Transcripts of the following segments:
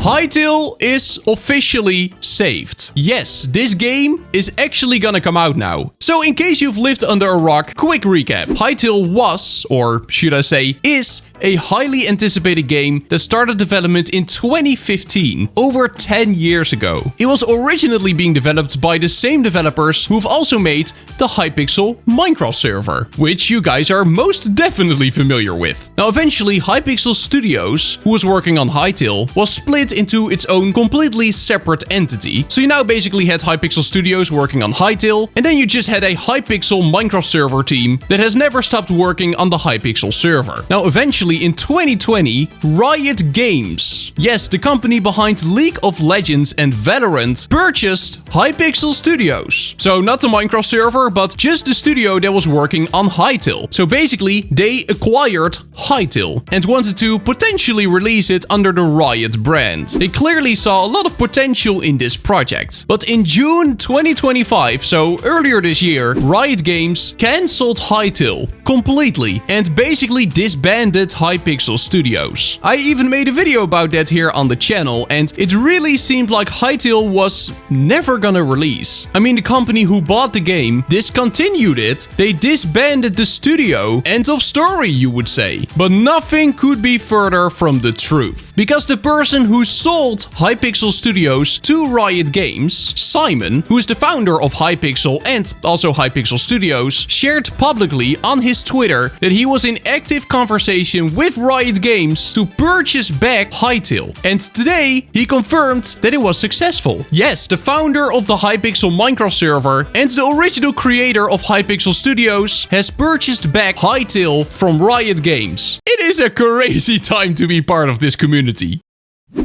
Hytale is officially saved. Yes, this game is actually gonna come out now. So in case you've lived under a rock, quick recap. Hytale was, or should I say, is a highly anticipated game that started development in 2015, over 10 years ago. It was originally being developed by the same developers who've also made the Hypixel Minecraft server, which you guys are most definitely familiar with. Now eventually Hypixel Studios, who was working on Hytale, was split into its own completely separate entity. So you now basically had Hypixel Studios working on Hytale, and then you just had a Hypixel Minecraft server team that has never stopped working on the Hypixel server. Now eventually in 2020, Riot Games, yes, the company behind League of Legends and Valorant, purchased Hypixel Studios. So not the Minecraft server, but just the studio that was working on Hytale. So basically, they acquired Hytale and wanted to potentially release it under the Riot brand. They clearly saw a lot of potential in this project. But in June 2025, so earlier this year, Riot Games cancelled Hytale completely and basically disbanded Hypixel Studios. I even made a video about that here on the channel, and it really seemed like Hytale was never gonna release. I mean, the company who bought the game discontinued it, they disbanded the studio, end of story you would say. But nothing could be further from the truth. Because the person who sold Hypixel Studios to Riot Games, Simon, who is the founder of Hypixel and also Hypixel Studios, shared publicly on his Twitter that he was in active conversation with Riot Games to purchase back Hytale. And today, he confirmed that it was successful. Yes, the founder of the Hypixel Minecraft server and the original creator of Hypixel Studios has purchased back Hytale from Riot Games. It is a crazy time to be part of this community.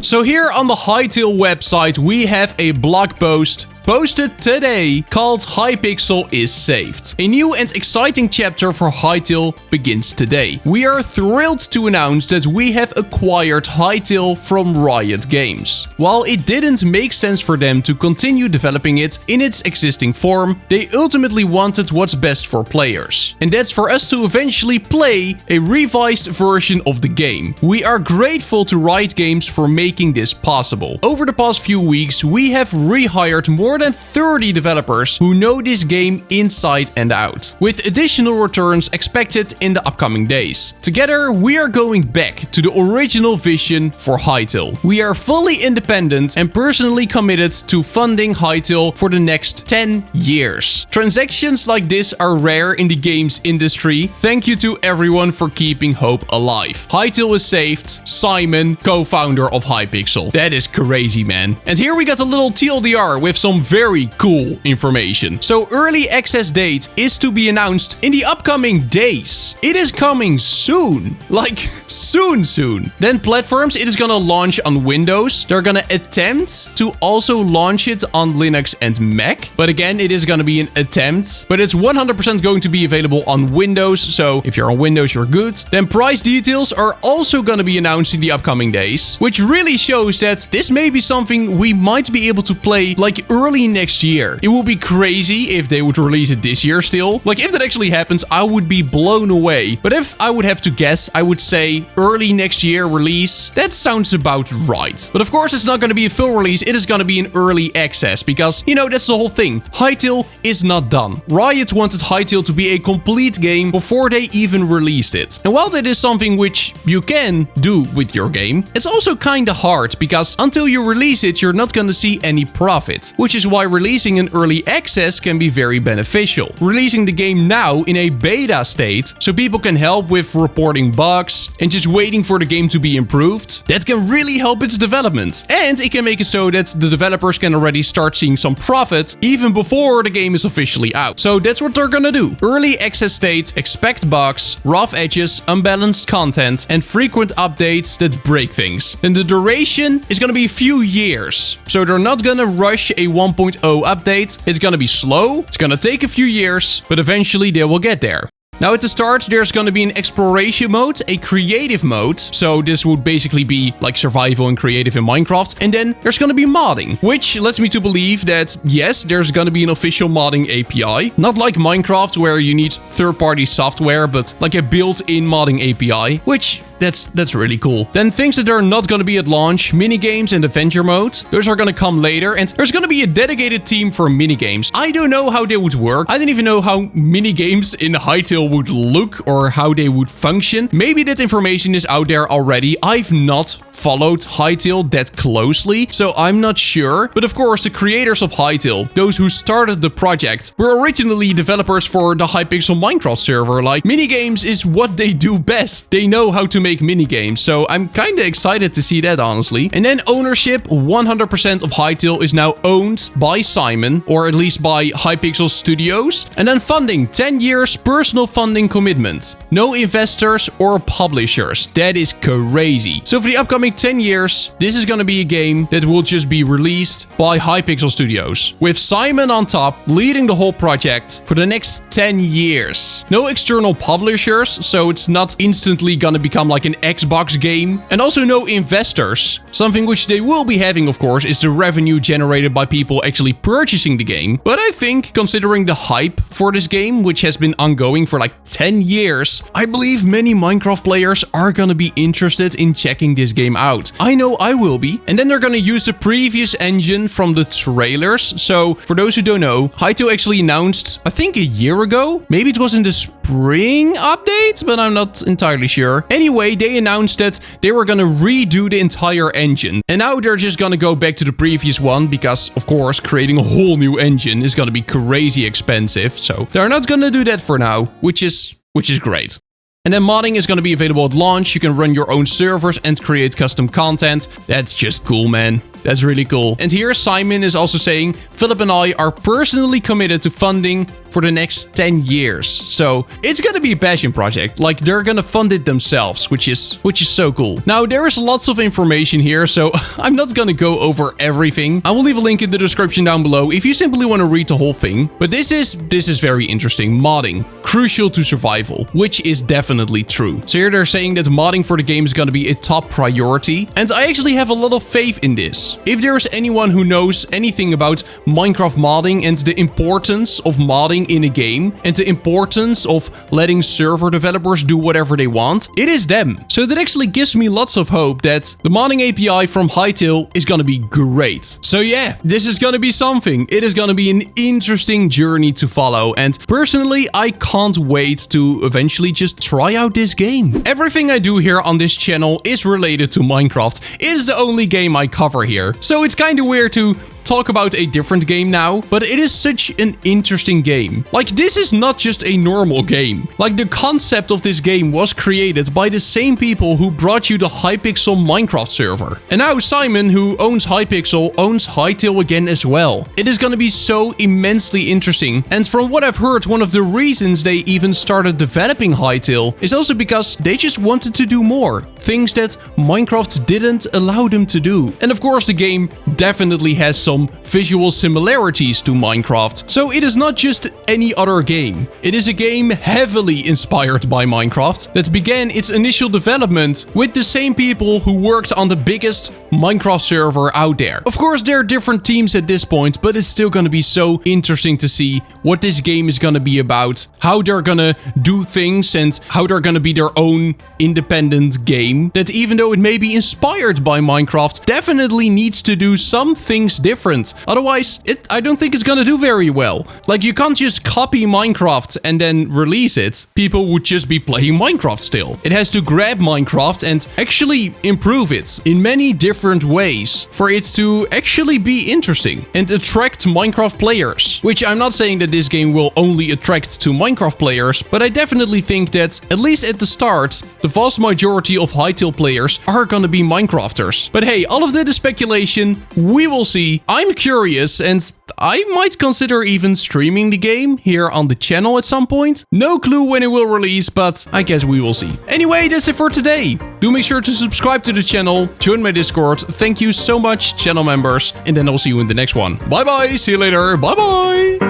So here on the Hytale website, we have a blog post posted today called Hypixel is saved. A new and exciting chapter for Hytale begins today. We are thrilled to announce that we have acquired Hytale from Riot Games. While it didn't make sense for them to continue developing it in its existing form, they ultimately wanted what's best for players. And that's for us to eventually play a revised version of the game. We are grateful to Riot Games for making this possible. Over the past few weeks, we have rehired more than 30 developers who know this game inside and out, with additional returns expected in the upcoming days. Together, we are going back to the original vision for Hytale. We are fully independent and personally committed to funding Hytale for the next 10 years. Transactions like this are rare in the games industry. Thank you to everyone for keeping hope alive. Hytale is saved. Simon, co-founder of Hypixel. That is crazy, man. And here we got a little TLDR with some very cool information. So early access date is to be announced in the upcoming days. It is coming soon. Like soon. Then platforms, it is gonna launch on Windows. They're gonna attempt to also launch it on Linux and Mac. But again, it is gonna be an attempt. But it's 100% going to be available on Windows. So if you're on Windows, you're good. Then price details are also gonna be announced in the upcoming days, which really shows that this may be something we might be able to play like early next year. It would be crazy if they would release it this year still. Like if that actually happens, I would be blown away. But if I would have to guess, I would say early next year release. That sounds about right. But of course, it's not going to be a full release. It is going to be an early access because, you know, that's the whole thing. Hytale is not done. Riot wanted Hytale to be a complete game before they even released it. And while that is something which you can do with your game, it's also kind of hard because until you release it, you're not going to see any profit, which is why releasing an early access can be very beneficial. Releasing the game now in a beta state so people can help with reporting bugs and just waiting for the game to be improved, that can really help its development. And it can make it so that the developers can already start seeing some profit even before the game is officially out. So that's what they're gonna do. Early access state, expect bugs, rough edges, unbalanced content, and frequent updates that break things. And the duration is gonna be a few years. So they're not gonna rush a 1.0 update. It's gonna be slow, it's gonna take a few years, but eventually they will get there. Now at the start, there's gonna be an exploration mode, a creative mode. So this would basically be like survival and creative in Minecraft. And then there's gonna be modding, which leads me to believe that yes, there's gonna be an official modding API. Not like Minecraft where you need third-party software, but like a built-in modding API, which That's really cool. Then things that are not going to be at launch, minigames and adventure mode. Those are going to come later, and there's going to be a dedicated team for minigames. I don't know how they would work. I don't even know how minigames in Hytale would look or how they would function. Maybe that information is out there already. I've not followed Hytale that closely, so I'm not sure. But of course, the creators of Hytale, those who started the project, were originally developers for the Hypixel Minecraft server. Like, minigames is what they do best. They know how to make minigames, so I'm kinda excited to see that, honestly. And then ownership, 100% of Hytale is now owned by Simon, or at least by Hypixel Studios. And then funding, 10 years personal funding commitment. No investors or publishers. That is crazy. So for the upcoming 10 years, this is gonna be a game that will just be released by Hypixel Studios, with Simon on top leading the whole project for the next 10 years. No external publishers, so it's not instantly gonna become like an Xbox game. And also no investors. Something which they will be having, of course, is the revenue generated by people actually purchasing the game. But I think, considering the hype for this game, which has been ongoing for like 10 years, I believe many Minecraft players are gonna be interested in checking this game out. I know I will be. And then they're gonna use the previous engine from the trailers. So for those who don't know, Hytale actually announced, I think a year ago, maybe it was in the spring update, but I'm not entirely sure. Anyway, they announced that they were gonna redo the entire engine. And now they're just gonna go back to the previous one because, of course, creating a whole new engine is gonna be crazy expensive. So they're not gonna do that for now, which is great. And then modding is going to be available at launch. You can run your own servers and create custom content. That's just cool, man. That's really cool. And here Simon is also saying, Philip and I are personally committed to funding for the next 10 years. So it's gonna be a passion project. Like, they're gonna fund it themselves, which is so cool. Now, there is lots of information here, so I'm not gonna go over everything. I will leave a link in the description down below if you simply want to read the whole thing. But this is very interesting. Modding, crucial to survival, which is definitely true. So here they're saying that modding for the game is gonna be a top priority. And I actually have a lot of faith in this. If there is anyone who knows anything about Minecraft modding and the importance of modding in a game and the importance of letting server developers do whatever they want, it is them. So that actually gives me lots of hope that the modding API from Hytale is gonna be great. So yeah, this is gonna be something. It is gonna be an interesting journey to follow, and personally, I can't wait to eventually just try out this game. Everything I do here on this channel is related to Minecraft. It is the only game I cover here. So it's kind of weird to talk about a different game now, but it is such an interesting game. Like, this is not just a normal game. Like, the concept of this game was created by the same people who brought you the Hypixel Minecraft server. And now Simon, who owns Hypixel, owns Hytale again as well. It is gonna be so immensely interesting. And from what I've heard, one of the reasons they even started developing Hytale is also because they just wanted to do more. Things that Minecraft didn't allow them to do. And of course, the game definitely has some visual similarities to Minecraft. So it is not just any other game. It is a game heavily inspired by Minecraft that began its initial development with the same people who worked on the biggest Minecraft server out there. Of course, there are different teams at this point, but it's still gonna be so interesting to see what this game is gonna be about, how they're gonna do things, and how they're gonna be their own independent game that, even though it may be inspired by Minecraft, definitely needs to do some things different. Otherwise, I don't think it's gonna do very well. Like, you can't just copy Minecraft and then release it. People would just be playing Minecraft still. It has to grab Minecraft and actually improve it in many different ways for it to actually be interesting and attract Minecraft players. Which I'm not saying that this game will only attract to Minecraft players, but I definitely think that, at least at the start, the vast majority of Hytale players are gonna be Minecrafters. But hey, all of that is speculation. We will see. I'm curious, and I might consider even streaming the game here on the channel at some point. No clue when it will release, but I guess we will see. Anyway, that's it for today. Do make sure to subscribe to the channel, join my Discord. Thank you so much, channel members, and then I'll see you in the next one. Bye bye, see you later, bye bye!